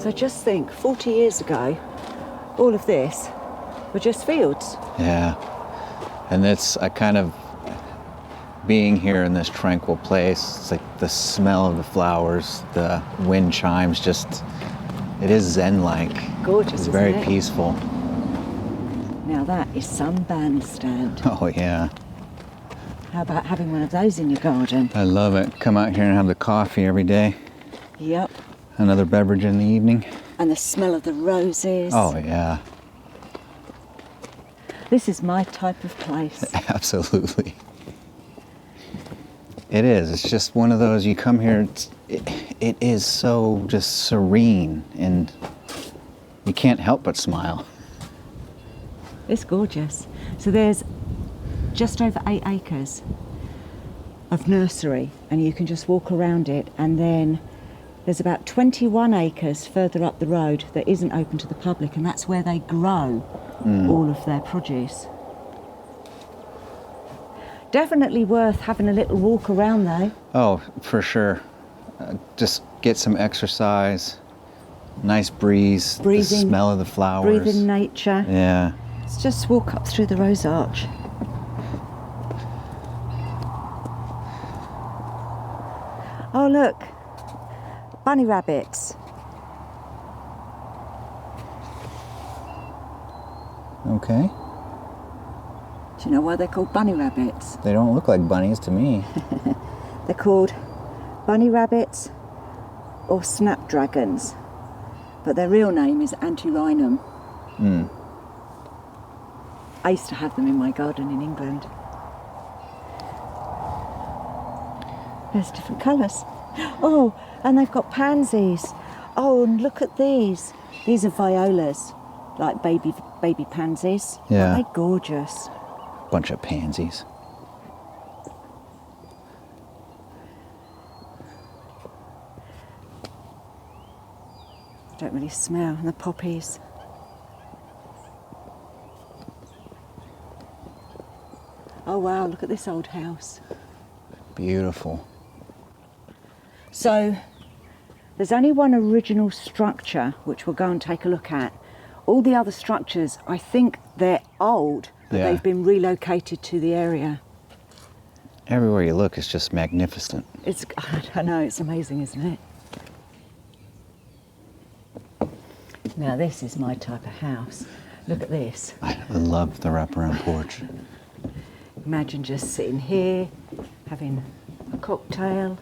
So just think, 40 years ago, all of this were just fields. Yeah. And I kind of, being here in this tranquil place, it's like the smell of the flowers, the wind chimes, it is zen-like. Gorgeous, It's isn't very it? peaceful. Now that is some bandstand. Oh, yeah. How about having one of those in your garden? I love it. Come out here and have the coffee every day. Yep. Another beverage in the evening. And the smell of the roses. Oh, yeah. This is my type of place. Absolutely. It is. It's just one of those, you come here, it is so just serene, and you can't help but smile. It's gorgeous. So there's just over 8 acres of nursery, and you can just walk around it, and then there's about 21 acres further up the road that isn't open to the public, and that's where they grow all of their produce. Definitely worth having a little walk around though. Oh, for sure. Just get some exercise, nice breeze, the smell of the flowers. Breathe in nature. Yeah. Let's just walk up through the rose arch. Oh look, bunny rabbits. Okay. Do you know why they're called bunny rabbits? They don't look like bunnies to me. They're called bunny rabbits or snapdragons, but their real name is Antirrhinum. I used to have them in my garden in England. There's different colours. Oh, and they've got pansies. Oh, and look at these. These are violas, like baby pansies. Yeah. Aren't they gorgeous? Bunch of pansies. Don't really smell. And the poppies. Oh wow, look at this old house. Beautiful. So there's only one original structure which we'll go and take a look at. All the other structures, I think they're old, but Yeah. they've been relocated to the area. Everywhere you look, it's just magnificent. I know, it's amazing, isn't it? Now this is my type of house. Look at this. I love the wraparound porch. Imagine just sitting here, having a cocktail.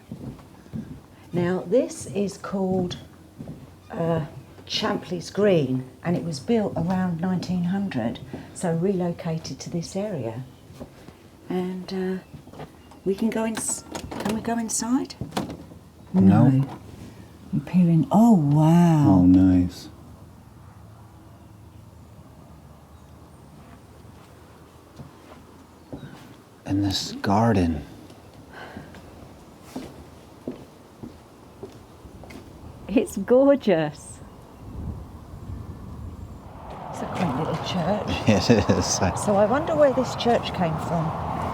Now this is called Champley's Green, and it was built around 1900, so relocated to this area. And we can go in. Can we go inside? No. I'm peering. Oh wow! Oh, nice. And this garden. It's gorgeous. It's a quaint little church. It is. So I wonder where this church came from.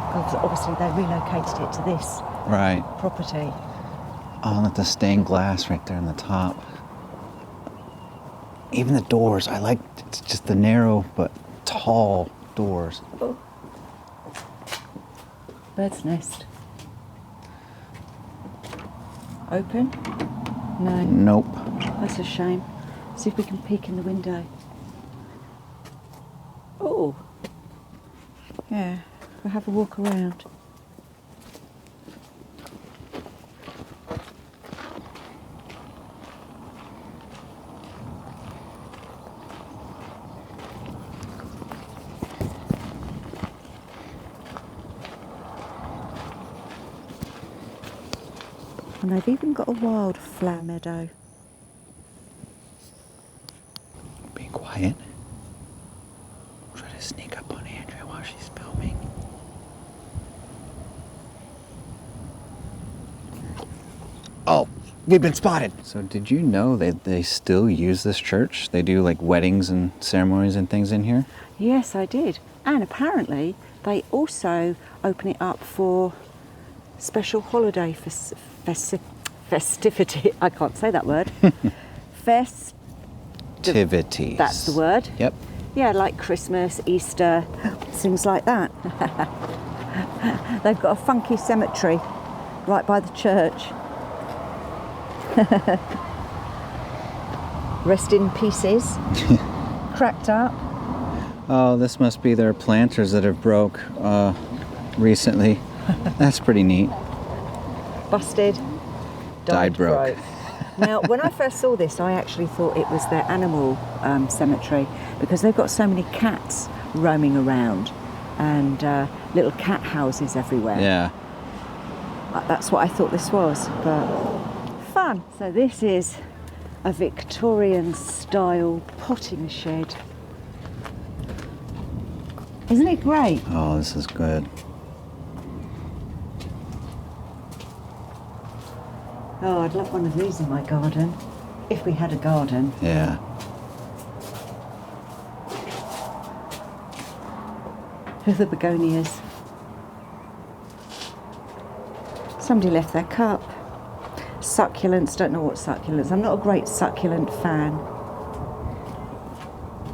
Because obviously they relocated it to this Right. property. Oh, and at the stained glass right there on the top. Even the doors, I like it's just the narrow but tall doors. Oh. Bird's nest. Open? No. Nope. That's a shame. See if we can peek in the window. Oh. Yeah, we'll have a walk around. And they've even got a wildflower meadow. Be quiet. Try to sneak up on Andrea while she's filming. Oh, we've been spotted. So did you know that they still use this church? They do like weddings and ceremonies and things in here? Yes, I did. And apparently they also open it up for special holiday festivity. I can't say that word. Festivities. That's the word. Yep. Yeah, like Christmas, Easter, things like that. They've got a funky cemetery right by the church. Rest in pieces. Cracked up. Oh, this must be their planters that have broke recently. That's pretty neat. Busted. Died broke. Now, when I first saw this, I actually thought it was their animal cemetery because they've got so many cats roaming around and little cat houses everywhere. Yeah. That's what I thought this was, but fun. So this is a Victorian style potting shed. Isn't it great? Oh, this is good. Oh, I'd love one of these in my garden, if we had a garden. Yeah. The begonias. Somebody left their cup. Succulents, don't know what succulents. I'm not a great succulent fan,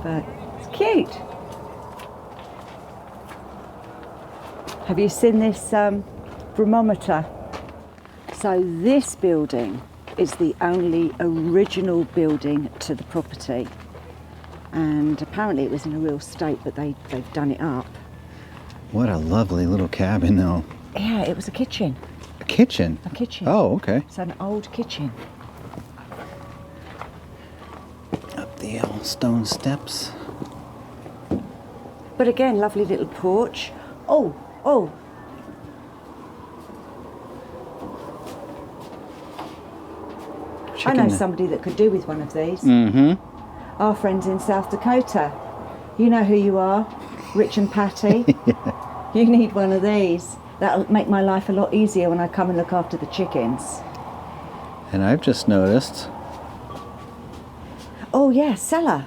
but it's cute. Have you seen this thermometer? So this building is the only original building to the property, and apparently it was in a real state, but they've done it up. What a lovely little cabin, though. Yeah, it was a kitchen. A kitchen? A kitchen. Oh, okay. It's an old kitchen. Up the old stone steps. But again, lovely little porch. Oh. I know somebody that could do with one of these. Mm-hmm. Our friends in South Dakota. You know who you are, Rich and Patty. Yeah. You need one of these. That'll make my life a lot easier when I come and look after the chickens. And I've just noticed. Oh yeah, cellar.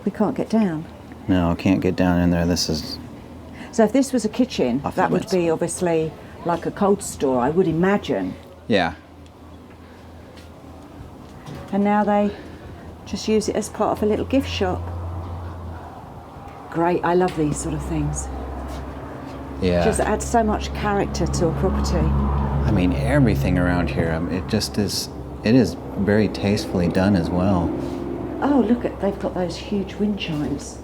We can't get down. No, I can't get down in there. This is... So if this was a kitchen, Off that would limits. be obviously like a cold store, I would imagine. Yeah. And now they just use it as part of a little gift shop. Great, I love these sort of things. Yeah. Just adds so much character to a property. I mean, everything around here, it just is... It is very tastefully done as well. Oh, look at, they've got those huge wind chimes.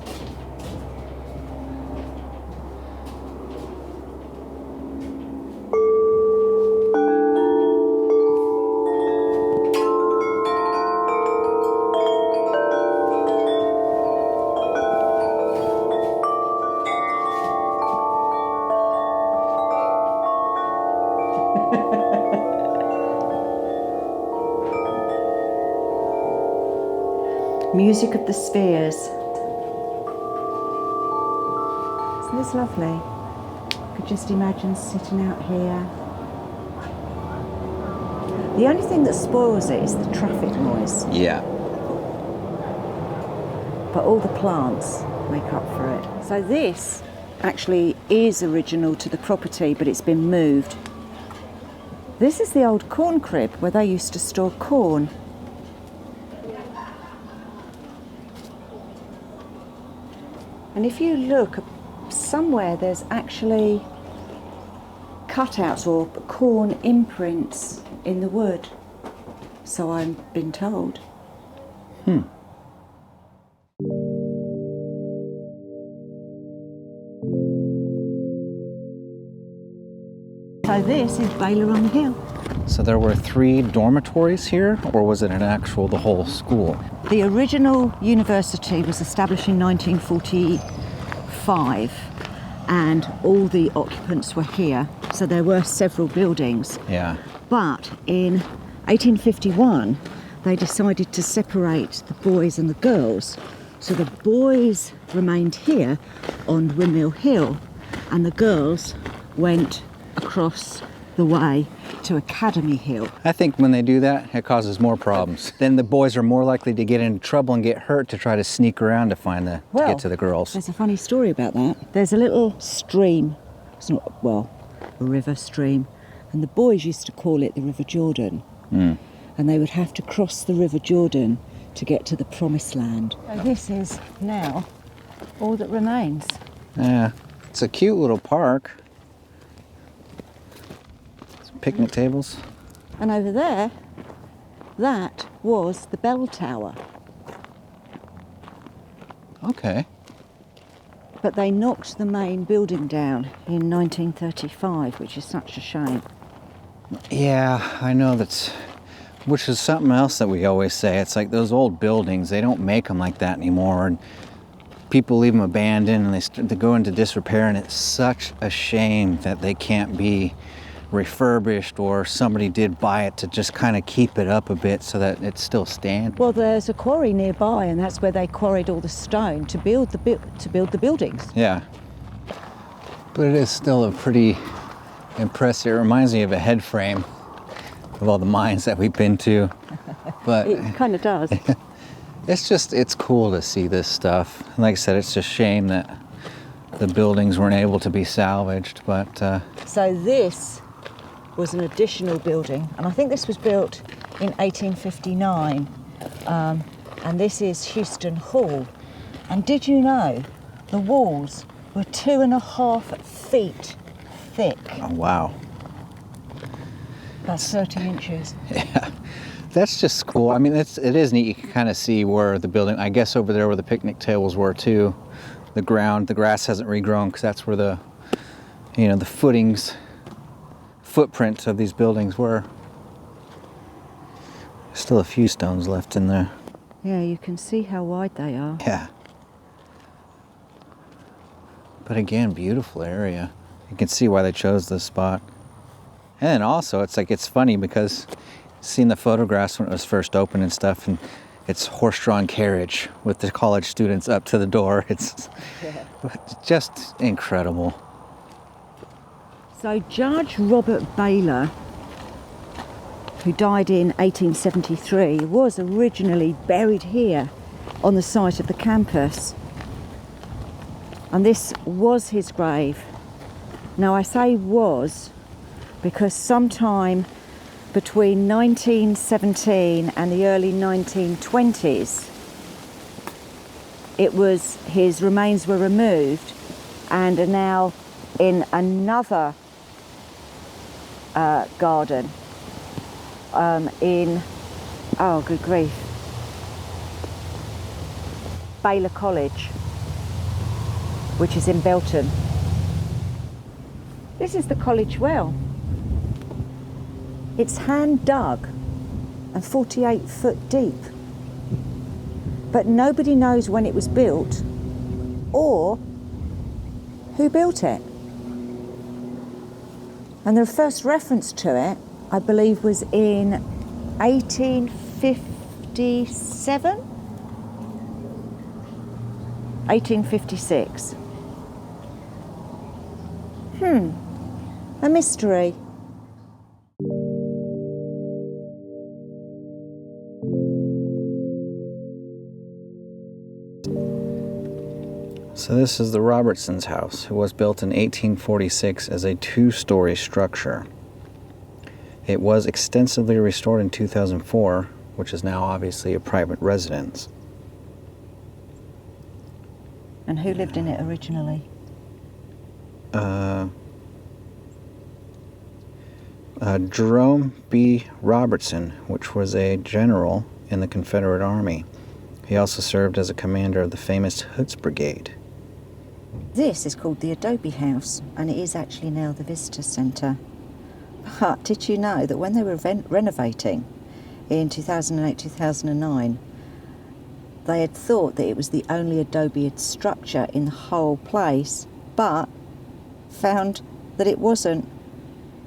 Music of the spheres. Isn't this lovely? I could just imagine sitting out here. The only thing that spoils it is the traffic noise, Yeah. but all the plants make up for it. So this actually is original to the property, but it's been moved. This is the old corn crib where they used to store corn. And if you look somewhere, there's actually cutouts or corn imprints in the wood. So I've been told. So this is Baylor on the Hill. So there were 3 dormitories here, or was it the whole school? The original university was established in 1945 and all the occupants were here. So there were several buildings. Yeah. But in 1851, they decided to separate the boys and the girls. So the boys remained here on Windmill Hill and the girls went across the way to Academy Hill. I think when they do that, it causes more problems. Then the boys are more likely to get into trouble and get hurt to try to sneak around to to get to the girls. There's a funny story about that. There's a little stream, it's not, well, a river stream, and the boys used to call it the River Jordan. And they would have to cross the River Jordan to get to the promised land. So this is now all that remains. Yeah, it's a cute little park. Some picnic tables. And over there, that was the bell tower. Okay. But they knocked the main building down in 1935, which is such a shame. Yeah, I know that's, which is something else that we always say. It's like those old buildings, they don't make them like that anymore. And people leave them abandoned and they go into disrepair, and it's such a shame that they can't be refurbished, or somebody did buy it to just kind of keep it up a bit so that it's still standing. Well, there's a quarry nearby, and that's where they quarried all the stone to build the buildings. Yeah, but it is still a pretty impressive. It reminds me of a head frame of all the mines that we've been to. But It kind of does. it's cool to see this stuff. And like I said, it's a shame that the buildings weren't able to be salvaged. But So this was an additional building, and I think this was built in 1859. And this is Houston Hall. And did you know the walls were 2.5 feet thick? oh wow, That's 30 inches. yeah, that's just cool. I mean, it is neat. You can kind of see where the building, I guess over there where the picnic tables were too. The grass hasn't regrown because that's where the footprints of these buildings were. Still a few stones left in there. Yeah, you can see how wide they are. Yeah. But again, beautiful area. You can see why they chose this spot. And then also, it's funny because seeing the photographs when it was first opened and stuff, and it's horse-drawn carriage with the college students up to the door. It's just incredible. So Judge Robert Baylor, who died in 1873, was originally buried here on the site of the campus. And this was his grave. Now I say was because sometime between 1917 and the early 1920s, his remains were removed and are now in another garden in, oh good grief, Baylor College, which is in Belton. This is the college well. It's hand dug and 48 foot deep. But nobody knows when it was built or who built it. And the first reference to it, I believe, was in 1857? 1856. A mystery. So this is the Robertson's house. It was built in 1846 as a 2-story structure. It was extensively restored in 2004, which is now obviously a private residence. And who lived in it originally? Jerome B. Robertson, which was a general in the Confederate Army. He also served as a commander of the famous Hoods Brigade. This is called the Adobe House, and it is actually now the Visitor Centre. But did you know that when they were renovating in 2008-2009, they had thought that it was the only adobe structure in the whole place, but found that it wasn't.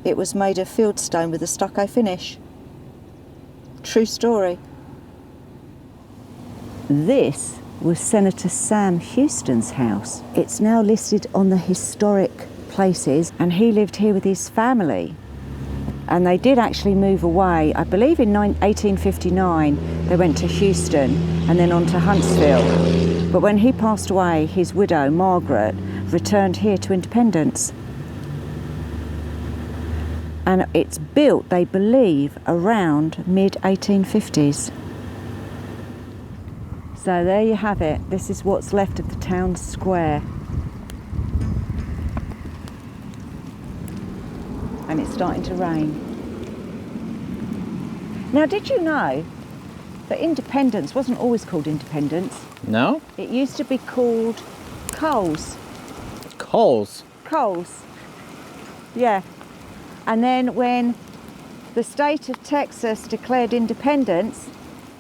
It was made of fieldstone with a stucco finish. True story. This was Senator Sam Houston's house. It's now listed on the historic places, and he lived here with his family. And they did actually move away. I believe in 1859 they went to Houston and then on to Huntsville. But when he passed away, his widow, Margaret, returned here to Independence. And it's built, they believe, around mid-1850s. So there you have it. This is what's left of the town square. And it's starting to rain. Now, did you know that Independence wasn't always called Independence? No? It used to be called Coles. Coles? Coles. Yeah. And then when the state of Texas declared independence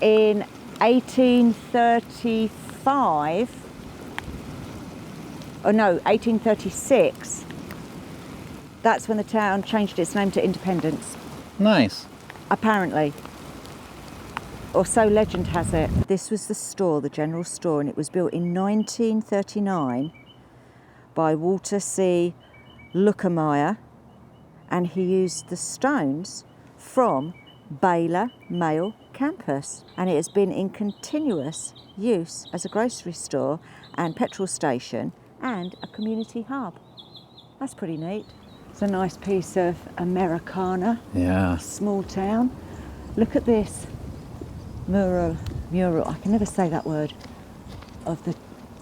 in 1836, that's when the town changed its name to Independence. Nice. Apparently. Or so legend has it. This was the store, the general store, and it was built in 1939 by Walter C. Lookemeyer, and he used the stones from Baylor Male campus, and it has been in continuous use as a grocery store and petrol station and a community hub. That's pretty neat. It's a nice piece of Americana. Yeah. Small town. Look at this mural, I can never say that word,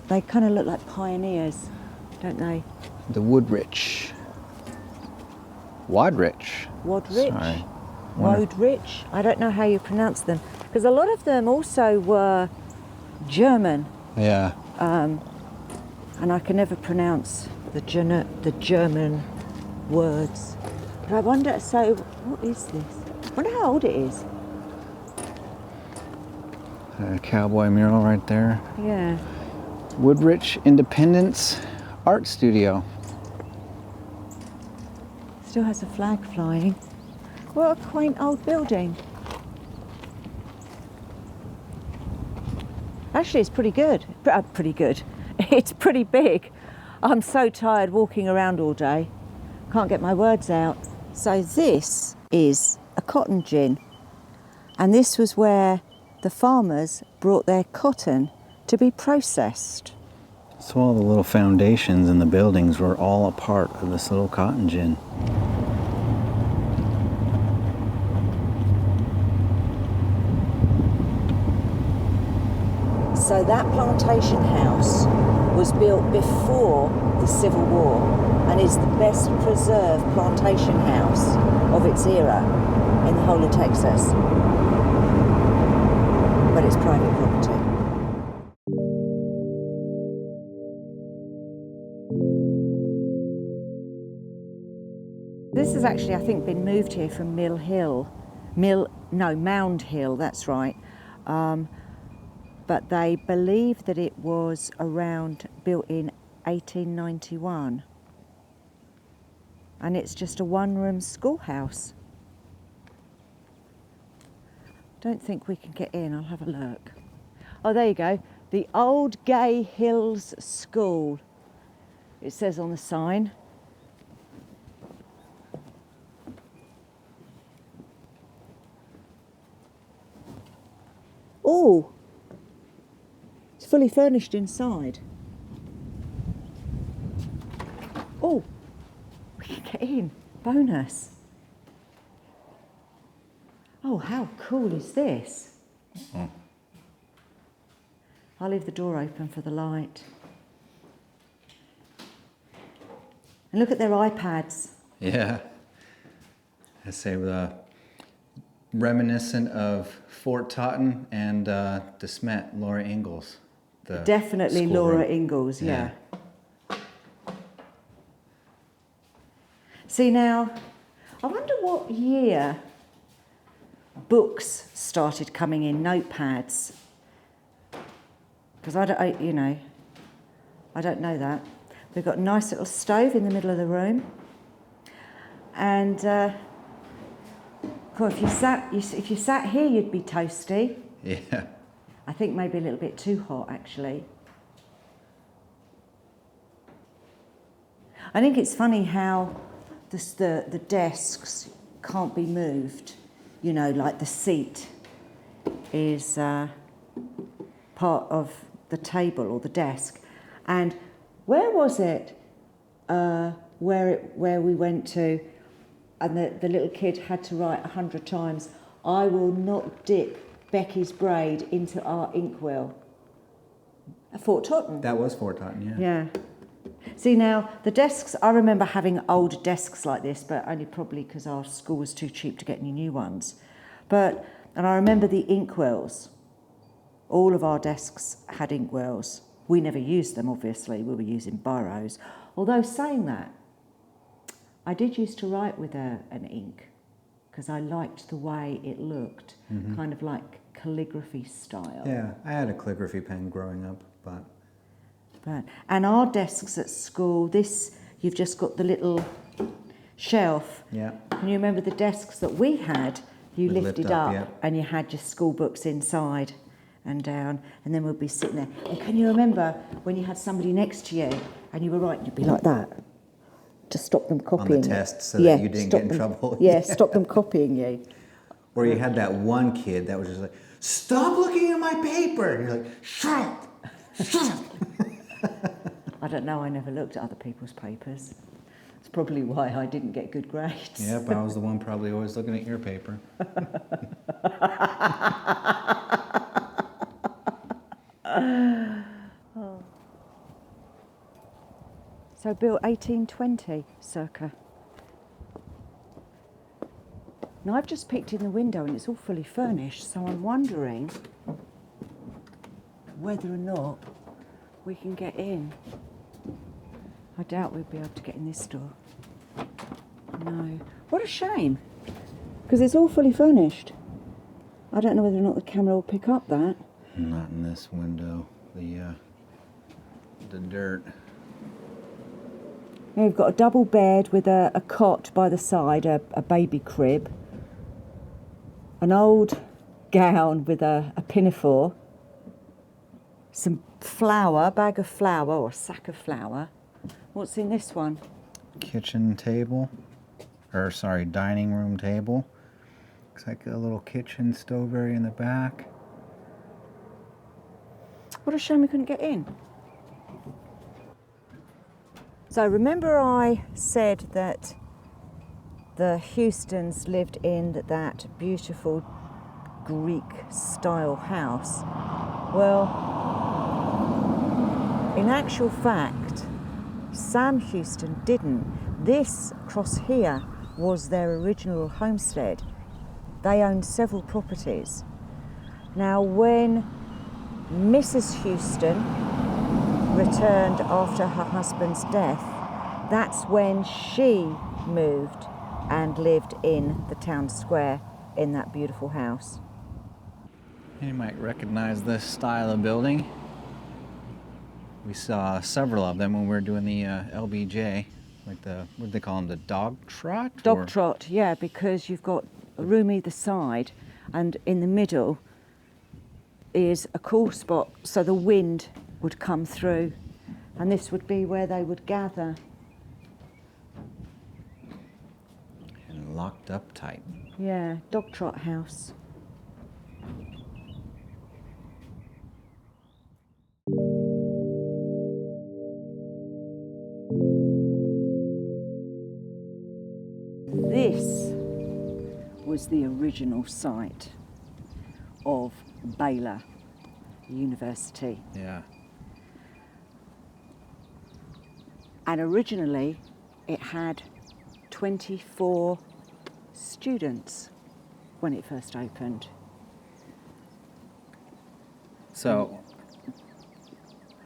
they kind of look like pioneers, don't they? The Woodrich. Wadrich. Sorry. Woodrich. I don't know how you pronounce them, because a lot of them also were German. Yeah. And I can never pronounce the German words. But I wonder, so what is this? I wonder how old it is. A cowboy mural right there. Yeah. Woodrich Independence Art Studio. Still has a flag flying. What a quaint old building. Actually, it's pretty good. Pretty good. It's pretty big. I'm so tired walking around all day. Can't get my words out. So this is a cotton gin. And this was where the farmers brought their cotton to be processed. So all the little foundations in the buildings were all a part of this little cotton gin. So that plantation house was built before the Civil War and is the best preserved plantation house of its era in the whole of Texas. But it's private property. This has actually, I think, been moved here from Mound Hill, that's right. But they believe that it was built in 1891. And it's just a one-room schoolhouse. Don't think we can get in, I'll have a look. Oh, there you go, the Old Gay Hills School, it says on the sign. Oh, it's fully furnished inside. Oh, we can get in, bonus. Oh, how cool is this? Mm. I'll leave the door open for the light. And look at their iPads. Yeah. I say reminiscent of Fort Totten and DeSmet, Laura Ingalls. Definitely Laura Ingalls, yeah. See now, I wonder what year books started coming in, notepads. Because I don't know that. We've got a nice little stove in the middle of the room. And if you sat here, you'd be toasty. Yeah. I think maybe a little bit too hot, actually. I think it's funny how the desks can't be moved. You know, like the seat is part of the table or the desk. And where was it? Where we went to, and the little kid had to write 100 times, "I will not dip Becky's braid into our inkwell." Fort Totten. That was Fort Totten, yeah. Yeah. See, now, the desks, I remember having old desks like this, but only probably because our school was too cheap to get any new ones. And I remember the inkwells. All of our desks had inkwells. We never used them, obviously. We were using biros. Although, saying that, I did used to write with an ink because I liked the way it looked, kind of like calligraphy style. Yeah, I had a calligraphy pen growing up, but... And our desks at school, you've just got the little shelf. Yeah. Can you remember the desks that we had? You lifted up yeah. and you had your school books inside and down, and then we'd be sitting there. And can you remember when you had somebody next to you and you were writing, you'd be like that to stop them copying on the test so that you didn't get in trouble. Yeah, stop them copying you. Or you had that one kid that was just like, stop looking at my paper. And you're like, shut up, shut up. I don't know, I never looked at other people's papers. That's probably why I didn't get good grades. Yep, I was the one probably always looking at your paper. So built 1820, circa. Now I've just peeked in the window and it's all fully furnished, so I'm wondering whether or not we can get in. I doubt we'll be able to get in this door. No. What a shame, because it's all fully furnished. I don't know whether or not the camera will pick up that. Not in this window, the dirt. Now we've got a double bed with a cot by the side, a baby crib, an old gown with a pinafore, some flour, bag of flour or sack of flour. What's in this one? Kitchen table, or sorry, dining room table. Looks like a little kitchen stove area in the back. What a shame we couldn't get in. So remember I said that the Houstons lived in that beautiful Greek-style house? Well, in actual fact, Sam Houston didn't. This across here was their original homestead. They owned several properties. Now, when Mrs. Houston returned after her husband's death, that's when she moved and lived in the town square in that beautiful house. You might recognize this style of building. We saw several of them when we were doing the LBJ, like what do they call them, the dog trot? Dog trot, yeah, because you've got a room either side, and in the middle is a cool spot so the wind would come through, and this would be where they would gather. And locked up tight. Yeah, dog trot house. This was the original site of Baylor University. Yeah. And originally it had 24 students when it first opened. So,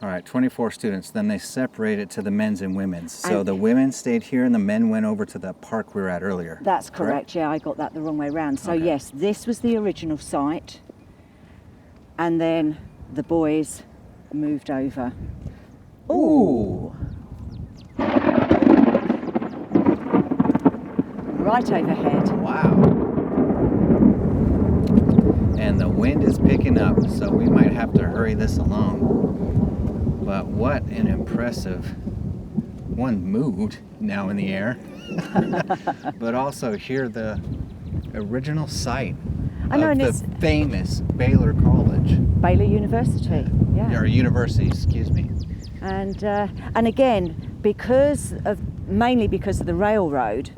all right, 24 students. Then they separated to the men's and women's. So And- the women stayed here and the men went over to the park we were at earlier. That's correct, yeah, I got that the wrong way round. So Okay. yes, this was the original site, and then the boys moved over. Ooh. Right overhead. Wow. And the wind is picking up, so we might have to hurry this along. But what an impressive mood now in the air. But also here the original site I know, of and the it's famous Baylor College. Baylor University, yeah. Or university, excuse me. And again, mainly because of the railroad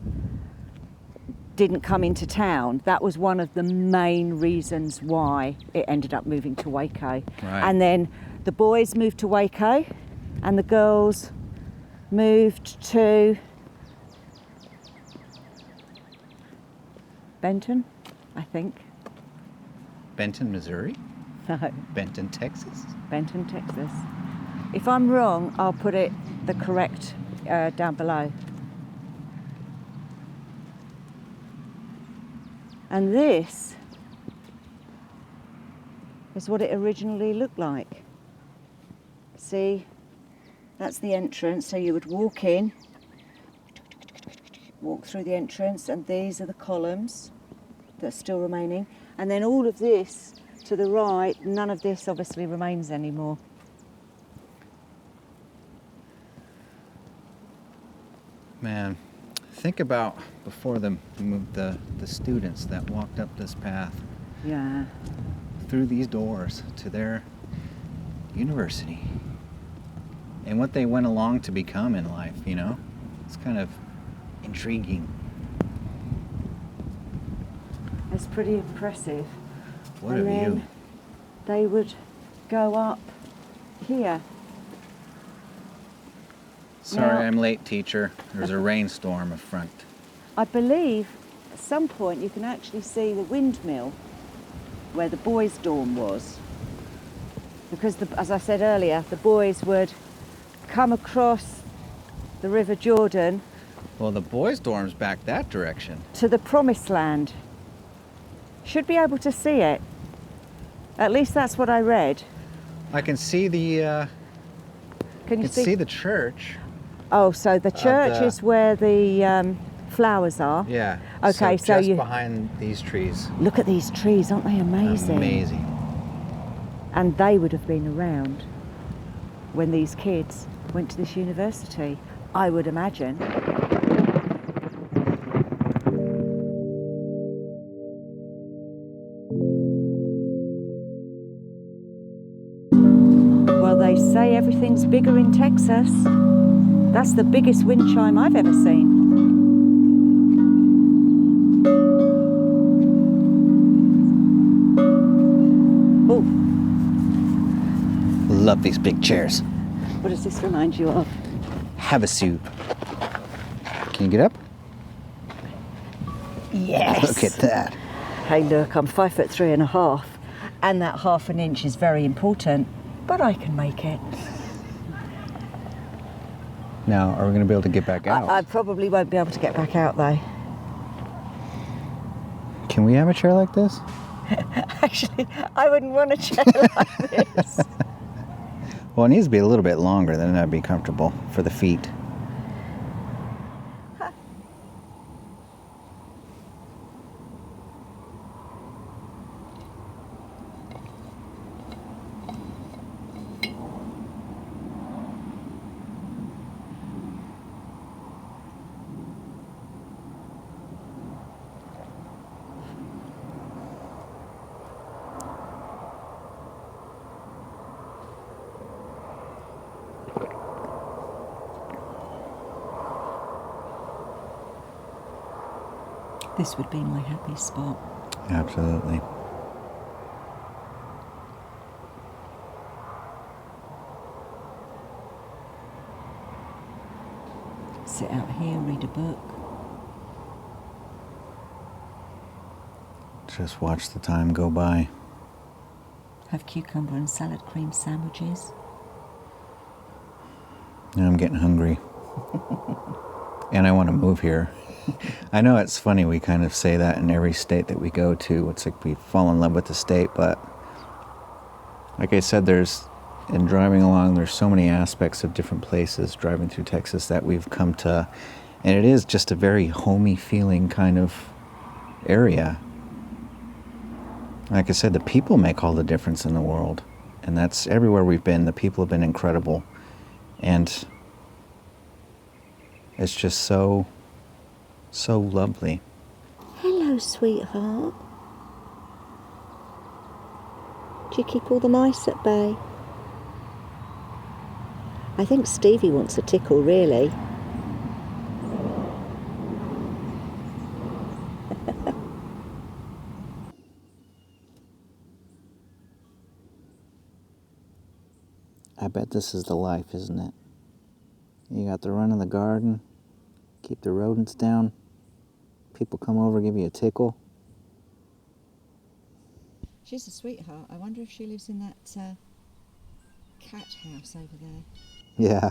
didn't come into town, that was one of the main reasons why it ended up moving to Waco. Right. And then The boys moved to Waco and the girls moved to Benton, I think. Benton, Missouri? No, Benton, Texas? Benton, Texas. If I'm wrong, I'll put it the correct down below. And this is what it originally looked like. See, that's the entrance, so you would walk in, walk through the entrance, and these are the columns that are still remaining. And then all of this to the right, none of this obviously remains anymore. Man, think about before the students that walked up this path Yeah. through these doors to their university and what they went along to become in life, you know? It's kind of intriguing. It's pretty impressive. What And a then view. they would go up here. Sorry, Now- I'm late, teacher. There's a rainstorm up front. I believe at some point you can actually see the windmill where the boys' dorm was. Because, as I said earlier, the boys would come across the River Jordan Well, the boys' dorm's back that direction. to the Promised Land. Should be able to see it. At least that's what I read. I can see the Can you see? the church. Oh, so the church the- is where the flowers are. Yeah. Okay, so just you- behind these trees. Look at these trees, aren't they amazing? Amazing. And they would have been around when these kids went to this university, I would imagine. Well, they say everything's bigger in Texas. That's the biggest wind chime I've ever seen. Oh, Love these big chairs. what does this remind you of? Have a seat. Can you get up? Yes. Look at that. Hey, look, I'm 5'3.5", and that half an inch is very important, but I can make it. Now, are we going to be able to get back out? I probably won't be able to get back out though. Can we have a chair like this? Actually, I wouldn't want a chair like this. Well, it needs to be a little bit longer, then that'd be comfortable for the feet. This would be my happy spot. Absolutely. Sit out here, read a book. Just watch the time go by. Have cucumber and salad cream sandwiches. Now I'm getting hungry. And I want to move here. I know it's funny, we kind of say that in every state that we go to. It's like we fall in love with the state, but like I said, in driving along, there's so many aspects of different places driving through Texas that we've come to, and it is just a very homey feeling kind of area. Like I said, the people make all the difference in the world, and that's everywhere we've been. The people have been incredible, and it's just so lovely. Hello, sweetheart. Do you keep all the mice at bay? I think Stevie wants a tickle, really. I bet this is the life, isn't it? You got the run in the garden, keep the rodents down, people come over, give you a tickle. She's a sweetheart. I wonder if she lives in that cat house over there. Yeah.